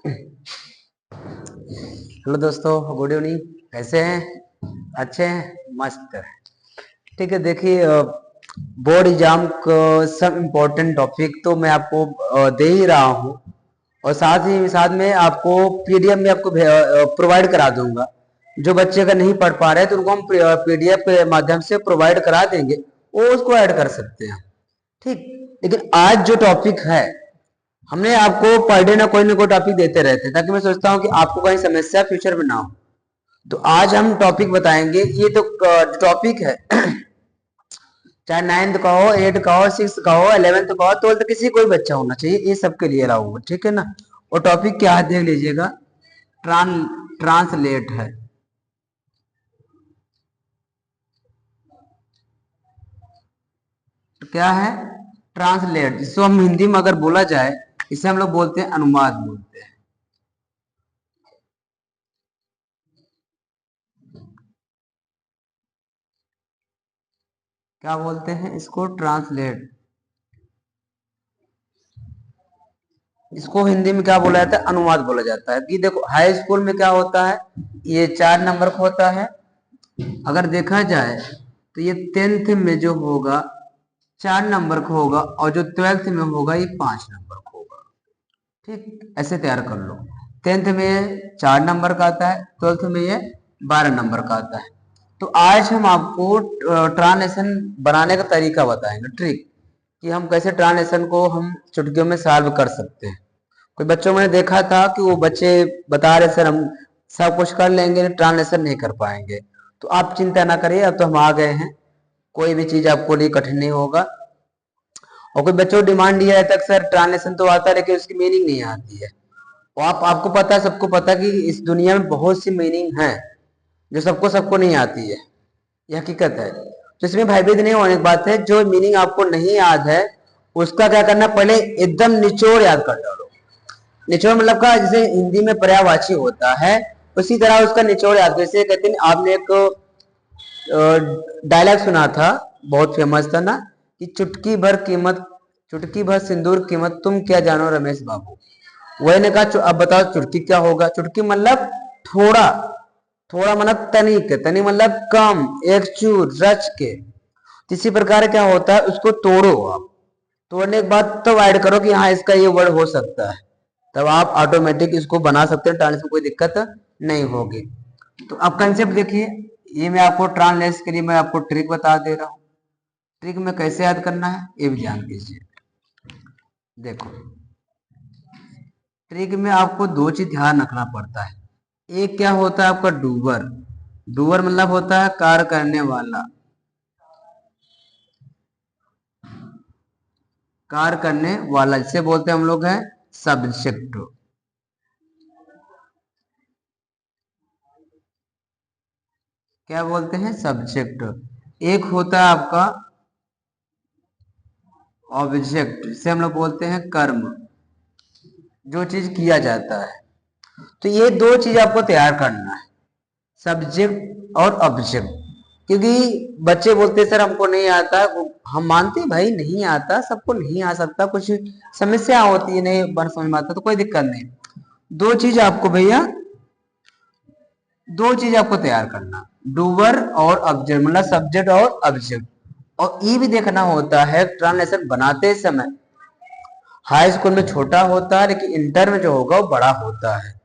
Hello दोस्तों, good evening. कैसे हैं? अच्छे हैं, मस्त है। ठीक है, देखिए बोर्ड एग्जाम को सब इम्पोर्टेंट टॉपिक तो मैं आपको दे ही रहा हूँ, और साथ में आपको पीडीएफ में आपको प्रोवाइड करा दूंगा। जो बच्चे अगर नहीं पढ़ पा रहे तो उनको हम पीडीएफ के माध्यम से प्रोवाइड करा देंगे, वो उसको ऐड कर सकते हैं। ठीक। लेकिन आज जो टॉपिक है, हमने आपको पर डे ना कोई टॉपिक देते रहते हैं, ताकि मैं सोचता हूँ कि आपको कहीं समस्या फ्यूचर में ना हो। तो आज हम टॉपिक बताएंगे। ये तो टॉपिक है चाहे 9th का हो, 8th का हो, 6th का हो, 11th का हो, 12th, किसी कोई बच्चा होना चाहिए, ये सबके लिए अलाउ होगा। ठीक है ना? और टॉपिक क्या है देख लीजिएगा। ट्रांसलेट है। तो क्या है? ट्रांसलेट, जिसको हम हिंदी में अगर बोला जाए, इसे हम लोग बोलते हैं अनुवाद बोलते हैं। क्या बोलते हैं इसको? ट्रांसलेट। इसको हिंदी में क्या बोला जाता है? अनुवाद बोला जाता है। कि देखो, हाई स्कूल में क्या होता है, ये 4 नंबर का होता है। अगर देखा जाए तो ये 10th में जो होगा 4 नंबर का होगा, और जो 12th में होगा ये 5 नंबर का होगा। ठीक, ऐसे तैयार कर लो। 10th में ये 4 नंबर का आता है, 12th में ये 12 नंबर का आता है। तो आज हम आपको ट्रांसलेशन बनाने का तरीका बताएंगे, ट्रिक, कि हम कैसे ट्रांसलेशन को हम चुटकियों में सॉल्व कर सकते हैं। कोई बच्चों में देखा था कि वो बच्चे बता रहे सर हम सब कुछ कर लेंगे, ट्रांसलेशन नहीं कर पाएंगे। तो आप चिंता ना करिए, अब तो हम आ गए हैं, कोई भी चीज आपको लिए कठिन नहीं होगा। और कोई बच्चों को डिमांड दिया है तक सर ट्रांसलेशन तो आता है लेकिन उसकी मीनिंग नहीं आती है। और आपको पता है, सबको पता है कि इस दुनिया में बहुत सी मीनिंग है जो सबको सबको नहीं आती है। ये हकीकत है। तो इसमें भयभीत नहीं होने की बात है। जो मीनिंग आपको नहीं याद है उसका क्या करना, पहले एकदम निचोड़ याद कर डालो। निचोड़ मतलब का, जैसे हिंदी में पर्यायवाची होता है, उसी तरह उसका निचोड़ याद। जैसे कहते हैं, आपने एक डायलॉग सुना था, बहुत फेमस था ना, कि चुटकी भर कीमत, चुटकी भर सिंदूर कीमत, तुम क्या जानो रमेश बाबू। वही ने कहा अब बताओ चुटकी क्या होगा? चुटकी मतलब थोड़ा, थोड़ा मतलब तनिक, तनिक मतलब कम, एक चूर रच के। इसी प्रकार क्या होता है, उसको तोड़ो आप। तोड़ने के बाद तब ऐड करो कि हाँ इसका ये वर्ड हो सकता है, तब आप ऑटोमेटिक इसको बना सकते हैं। ट्रांसलेशन में कोई दिक्कत नहीं होगी। तो अब कंसेप्ट देखिए, ये मैं आपको ट्रांसलेशन के लिए मैं आपको ट्रिक बता दे रहा हूँ। ट्रिक में कैसे याद करना है ये भी ध्यान दीजिए। देखो, ट्रिक में आपको दो चीज ध्यान रखना पड़ता है। एक क्या होता है आपका डूबर। डूबर मतलब होता है कार्य करने वाला, कार्य करने वाला, जिसे बोलते हैं हम लोग है सब्जेक्ट। क्या बोलते हैं? सब्जेक्ट। एक होता है आपका ऑब्जेक्ट, जिसे हम लोग बोलते हैं कर्म, जो चीज किया जाता है। तो ये दो चीज आपको तैयार करना है, सब्जेक्ट और ऑब्जेक्ट। क्योंकि बच्चे बोलते सर हमको नहीं आता, हम मानते हैं भाई नहीं आता, सबको नहीं आ सकता, कुछ समस्या होती है, नहीं बन समझ में आता, तो कोई दिक्कत नहीं। दो चीज आपको भैया, दो चीज आपको तैयार करना, डूवर और ऑब्जेक्ट, मतलब सब्जेक्ट और ऑब्जेक्ट। और ये भी देखना होता है ट्रांसलेशन बनाते समय, हाई स्कूल में छोटा होता है लेकिन इंटर में जो होगा वो बड़ा होता है।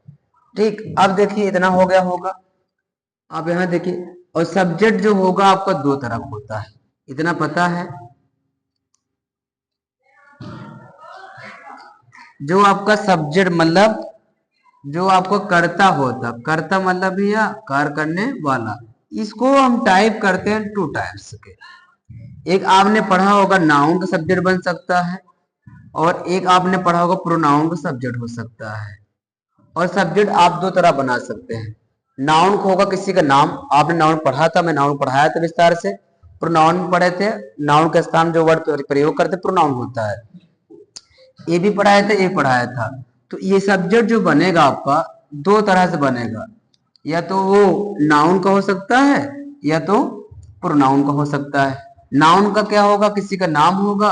ठीक, अब देखिए इतना हो गया होगा। अब यहाँ देखिए, और सब्जेक्ट जो होगा आपका दो तरह का होता है, इतना पता है। जो आपका सब्जेक्ट मतलब जो आपको कर्ता होता, कर्ता मतलब भैया कार्य करने वाला, इसको हम टाइप करते हैं 2 टाइप्स के। एक आपने पढ़ा होगा नाउन का सब्जेक्ट बन सकता है, और एक आपने पढ़ा होगा प्रोनाउन का सब्जेक्ट हो सकता है। और सब्जेक्ट आप दो तरह बना सकते हैं। नाउन को होगा किसी का नाम, आपने नाउन पढ़ा था, मैं नाउन पढ़ाया था विस्तार से। प्रोनाउन पढ़े थे, नाउन के स्थान जो वर्ड प्रयोग करते प्रोनाउन होता है। ये भी पढ़ाया था, ये पढ़ाया था। तो ये सब्जेक्ट जो बनेगा आपका, दो तरह से बनेगा। या तो वो नाउन का हो सकता है, या तो प्रोनाउन का हो सकता है। नाउन का क्या होगा, किसी का नाम होगा।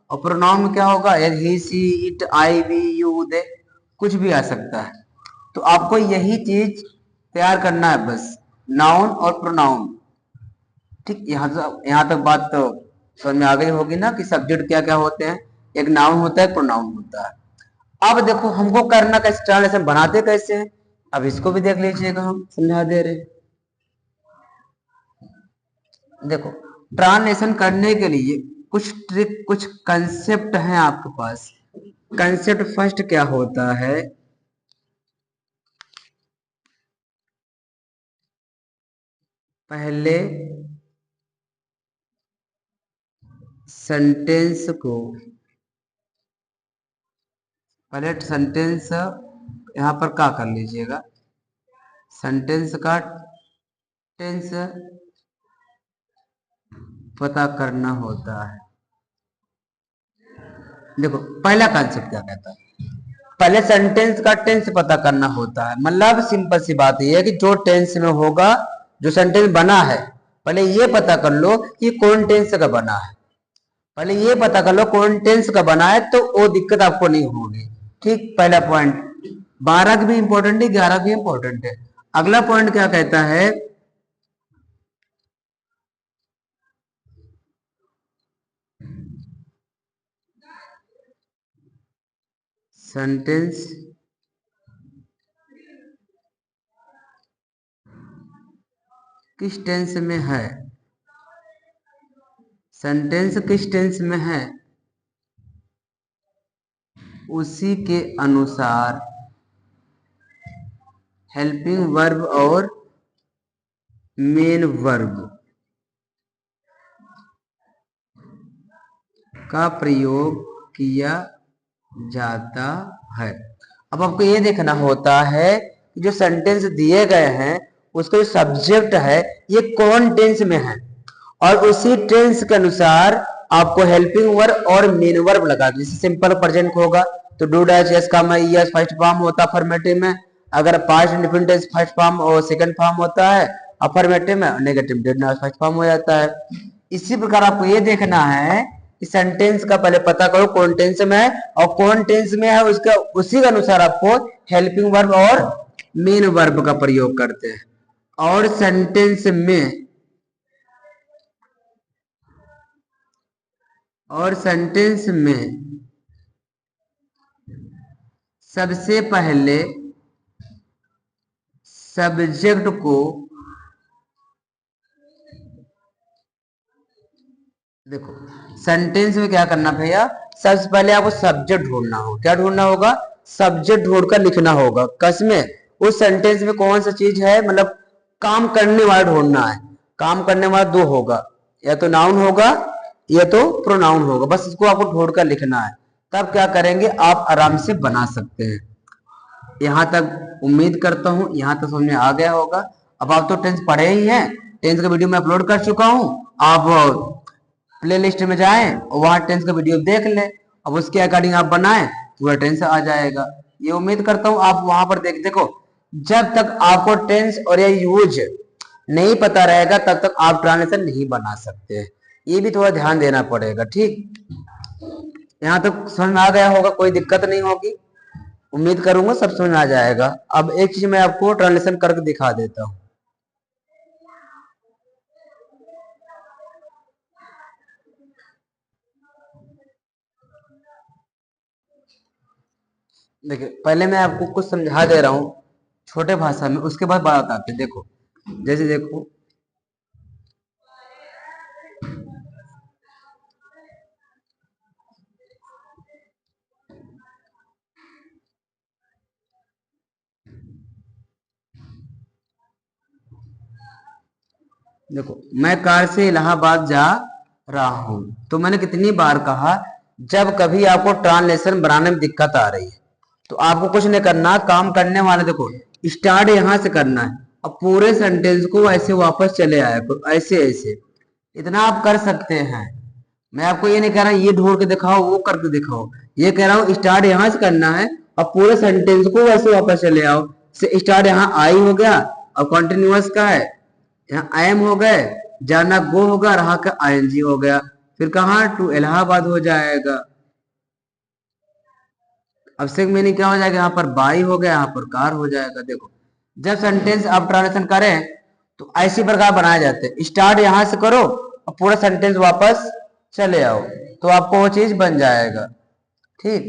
और प्रोनाउन में क्या होगा, he she it I we you they, कुछ भी आ सकता है। तो आपको यही चीज तैयार करना है बस, नाउन और प्रोनाउन। ठीक, यहाँ तक बात तो समझ में आ गई होगी ना कि सब्जेक्ट क्या क्या होते हैं। एक नाउन होता है, प्रोनाउन होता है। अब देखो हमको करना कैसे, ट्रांसलेशन बनाते कैसे हैं, अब इसको भी देख लीजिएगा, हम समझा दे रहे। देखो ट्रांसलेशन करने के लिए कुछ ट्रिक, कुछ कंसेप्ट हैं आपके पास। कंसेप्ट फर्स्ट क्या होता है, पहले सेंटेंस को, पहले सेंटेंस यहां पर क्या कर लीजिएगा, सेंटेंस का टेंस पता करना होता है। देखो पहला कॉन्सेप्ट क्या कहता है, पहले सेंटेंस का टेंस पता करना होता है। मतलब सिंपल सी बात यह है कि जो टेंस में होगा, जो सेंटेंस बना है, पहले ये पता कर लो कि कौन टेंस का बना है। पहले ये पता कर लो कौन टेंस का बना है, तो वो दिक्कत आपको नहीं होगी। ठीक, पहला पॉइंट। 12 की भी इंपॉर्टेंट है, 11 की इंपॉर्टेंट है। अगला पॉइंट क्या कहता है, सेंटेंस किस टेंस में है, सेंटेंस किस टेंस में है, उसी के अनुसार हेल्पिंग वर्ब और मेन वर्ब का प्रयोग किया जाता है। अब आपको ये देखना होता है कि जो सेंटेंस दिए गए हैं उसका जो सब्जेक्ट है ये कौन टेंस में है, और उसी टेंस के अनुसार आपको हेल्पिंग वर्ब और मेन वर्ब लगा। जैसे सिंपल प्रेजेंट होगा तो डू डैश यस का मैं यस फर्स्ट फॉर्म होता अफर्मेटिव में। अगर past indefinite tense first form और सेकंड फॉर्म होता है अफर्मेटिव में, negative did not first form हो जाता है। इसी प्रकार आपको ये देखना है कि सेंटेंस का पहले पता करो कौन टेंस में है, और कौन टेंस में है उसका उसी के अनुसार आपको हेल्पिंग वर्ब और मेन वर्ब का प्रयोग करते हैं। और सेंटेंस में, और सेंटेंस में सबसे पहले सब्जेक्ट को, देखो सेंटेंस में क्या करना भैया, सबसे पहले आपको सब्जेक्ट ढूंढना होगा। क्या ढूंढना होगा, सब्जेक्ट ढूंढकर लिखना होगा। कसमें, उस सेंटेंस में कौन सा चीज है, मतलब काम करने वाला ढूंढना है। काम करने वाला दो होगा, या तो नाउन होगा या तो प्रोनाउन होगा। बस इसको आपको ढूंढकर लिखना है, तब क्या करेंगे आप आराम से बना सकते हैं। यहाँ तक उम्मीद करता हूँ यहाँ तक समझ में आ गया होगा। अब आप तो टेंस पढ़े ही हैं, टेंस का वीडियो मैं अपलोड कर चुका हूँ। आप प्ले लिस्ट में जाएं और वहां टेंस का वीडियो देख लें, अब उसके अकॉर्डिंग आप बनाएं, पूरा टेंस आ जाएगा। ये उम्मीद करता हूँ आप वहां पर देखो। जब तक आपको टेंस और ये यूज नहीं पता रहेगा तब तक आप ट्रांसलेशन नहीं बना सकते। ये भी थोड़ा ध्यान देना पड़ेगा। ठीक, यहाँ तक समझ में आ गया होगा, कोई दिक्कत नहीं होगी। उम्मीद करूंगा सब समझ में आ जाएगा। अब एक चीज मैं आपको ट्रांसलेशन करके दिखा देता हूँ। देखिए पहले मैं आपको कुछ समझा दे रहा हूँ छोटे भाषा में, उसके बाद बात आते हैं। देखो जैसे देखो, देखो मैं कार से इलाहाबाद जा रहा हूं, तो मैंने कितनी बार कहा, जब कभी आपको ट्रांसलेशन बनाने में दिक्कत आ रही है तो आपको कुछ नहीं करना, काम करने वाला देखो स्टार्ट यहां से करना है, अब पूरे सेंटेंस को ऐसे वापस चले आया करो, ऐसे ऐसे। इतना आप कर सकते हैं। मैं आपको ये नहीं कह रहा ये ढूंढ के दिखाओ वो करके दिखाओ, ये कह रहा हूँ स्टार्ट यहां से करना है और पूरे सेंटेंस को वैसे वापस चले आओ। स्टार्ट यहाँ आई हो गया और कॉन्टिन्यूअस का है, यहाँ आई एम हो गए, जाना गो होगा, रहा का आईएनजी हो गया, फिर कहाँ टू इलाहाबाद हो जाएगा। अब सिक मीनिंग क्या हो जाएगा, यहाँ पर बाई हो गया, यहाँ पर कार हो जाएगा। देखो जब सेंटेंस आप ट्रांसलेशन करें तो ऐसी प्रकार बनाए जाते हैं, स्टार्ट यहां से करो और पूरा सेंटेंस वापस चले आओ, तो आपको वो चीज बन जाएगा। ठीक,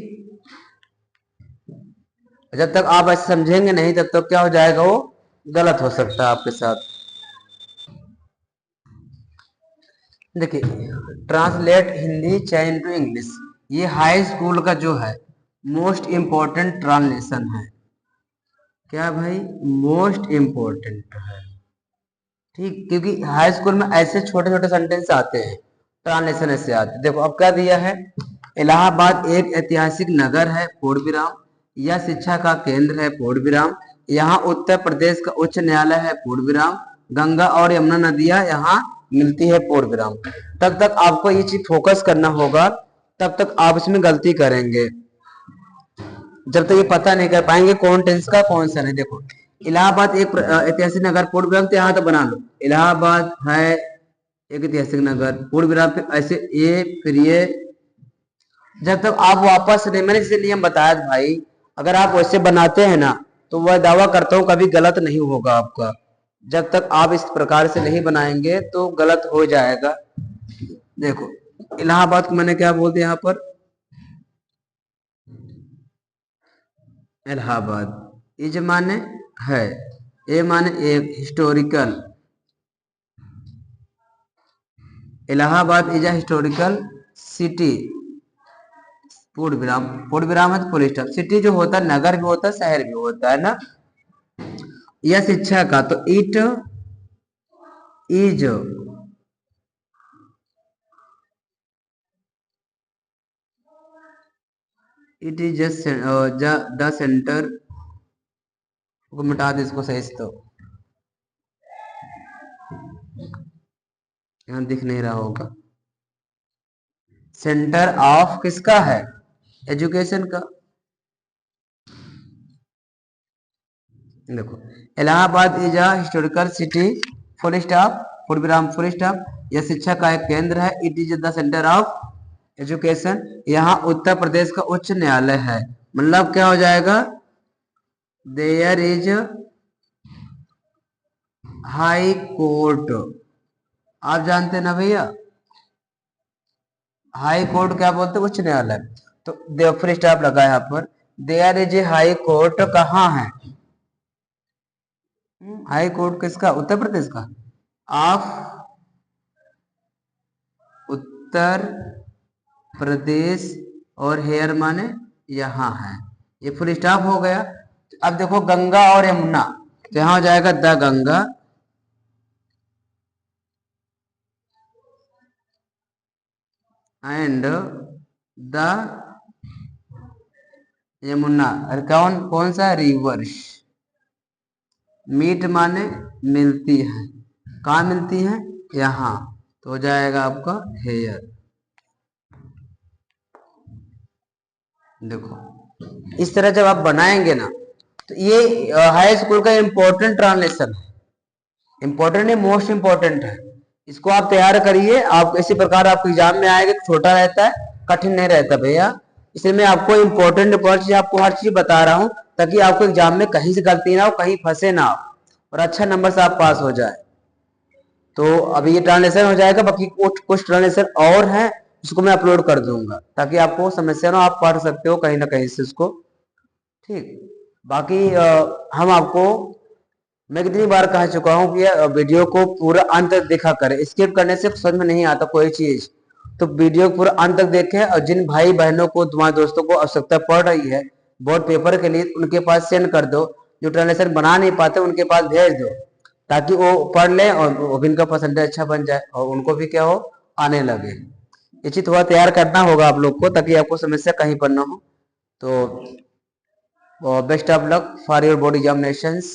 जब तक आप ऐसे समझेंगे नहीं तब तक क्या हो जाएगा, वो गलत हो सकता है आपके साथ। देखिए ट्रांसलेट हिंदी चैन टू इंग्लिश, ये हाई स्कूल का जो है मोस्ट इम्पोर्टेंट ट्रांसलेशन है। क्या भाई, मोस्ट इम्पोर्टेंट है। ठीक, क्योंकि हाई स्कूल में ऐसे छोटे छोटे सेंटेंस आते हैं, ट्रांसलेशन ऐसे आते हैं। देखो अब क्या दिया है, इलाहाबाद एक ऐतिहासिक नगर है पूर्ण विराम, यह शिक्षा का केंद्र है पूर्ण विराम, यहाँ उत्तर प्रदेश का उच्च न्यायालय है पूर्ण विराम, गंगा और यमुना नदियां यहाँ मिलती है पूर्ण विराम। तब तक आपको ये चीज फोकस करना होगा, तब तक आप इसमें गलती करेंगे। जब तक ये पता नहीं कर पाएंगे कौन टेंस का कौन सा नहीं। देखो इलाहाबाद एक ऐतिहासिक नगर पूर्ण विराम, तो यहाँ तो बना लो इलाहाबाद है एक ऐतिहासिक नगर पूर्ण विराम, फिर ऐसे ये फिर ये। जब तक आप वापस नहीं, मैंने जैसे नियम बताया था भाई, अगर आप वैसे बनाते हैं ना तो वह दावा करता हूं कभी गलत नहीं होगा आपका। जब तक आप इस प्रकार से नहीं बनाएंगे तो गलत हो जाएगा। देखो इलाहाबाद को मैंने क्या बोल दिया यहाँ पर, इलाहाबाद, इज माने है, ए माने एक historical, Allahabad is a historical city पूर्ण विराम, पूर्ण विराम है तो फुल स्टॉप। सिटी जो होता है नगर भी होता है शहर भी होता है ना। यह शिक्षा का, तो it is, it is the centre को मिटा दे इसको सही से, तो यहाँ दिख नहीं रहा होगा। सेंटर ऑफ किसका है, एजुकेशन का। देखो Allahabad is a historical city full stop पूर्ण विराम फुल स्टॉप, यह शिक्षा का एक केंद्र है, it is the centre of education, यहाँ उत्तर प्रदेश का उच्च न्यायालय है। मतलब क्या हो जाएगा, देयर इज हाई कोर्ट। आप जानते हैं ना भैया, हाई कोर्ट क्या बोलते हैं, उच्च न्यायालय। तो दे फिर स्टॉप लगा यहाँ पर, there is a high court कहाँ है, हाई कोर्ट किसका, उत्तर प्रदेश का, ऑफ उत्तर प्रदेश, और हेयर माने यहाँ है। ये फुल स्टॉप हो गया। अब देखो गंगा और यमुना, तो यहां हो जाएगा the Ganga and the Yamuna, और कौन कौन सा, रिवर्स, मीट माने मिलती है, कहाँ मिलती है, यहाँ, तो हो जाएगा आपका हेयर। देखो इस तरह जब आप बनाएंगे ना, तो ये हाई स्कूल का इंपॉर्टेंट ट्रांसलेशन है, इंपॉर्टेंट है, मोस्ट इंपॉर्टेंट है। इसको आप तैयार करिए, आप इसी प्रकार आपको एग्जाम में आएगा, छोटा रहता है कठिन नहीं रहता भैया। इसलिए मैं आपको इंपॉर्टेंट चीज आपको हर चीज बता रहा हूँ, ताकि आपको एग्जाम में कहीं से गलती ना हो, कहीं फंसे ना हो, और अच्छा नंबर से आप पास हो जाए। तो अभी ये ट्रांसलेशन हो जाएगा, बाकी कुछ कुछ ट्रांसलेशन और है, उसको मैं अपलोड कर दूंगा ताकि आपको समस्या ना, आप पढ़ सकते हो कहीं ना कहीं से उसको। ठीक, बाकी हम आपको, मैं कितनी बार कह चुका हूँ कि वीडियो को पूरा अंत तक देखा करें, स्किप करने से समझ में नहीं आता कोई चीज। तो वीडियो को पूरा अंत तक देखें, और जिन भाई बहनों को, तुम्हारे दोस्तों को आवश्यकता पड़ रही है बोर्ड पेपर के लिए, उनके पास सेंड कर दो। जो ट्रांसलेशन बना नहीं पाते उनके पास भेज दो, ताकि वो पढ़ लें और इनका परसेंटेज अच्छा बन जाए और उनको भी क्या हो, आने लगे। ये चीज थोड़ा तैयार करना होगा आप लोग को, ताकि आपको समस्या कहीं पर ना हो। तो best of luck for your board examinations.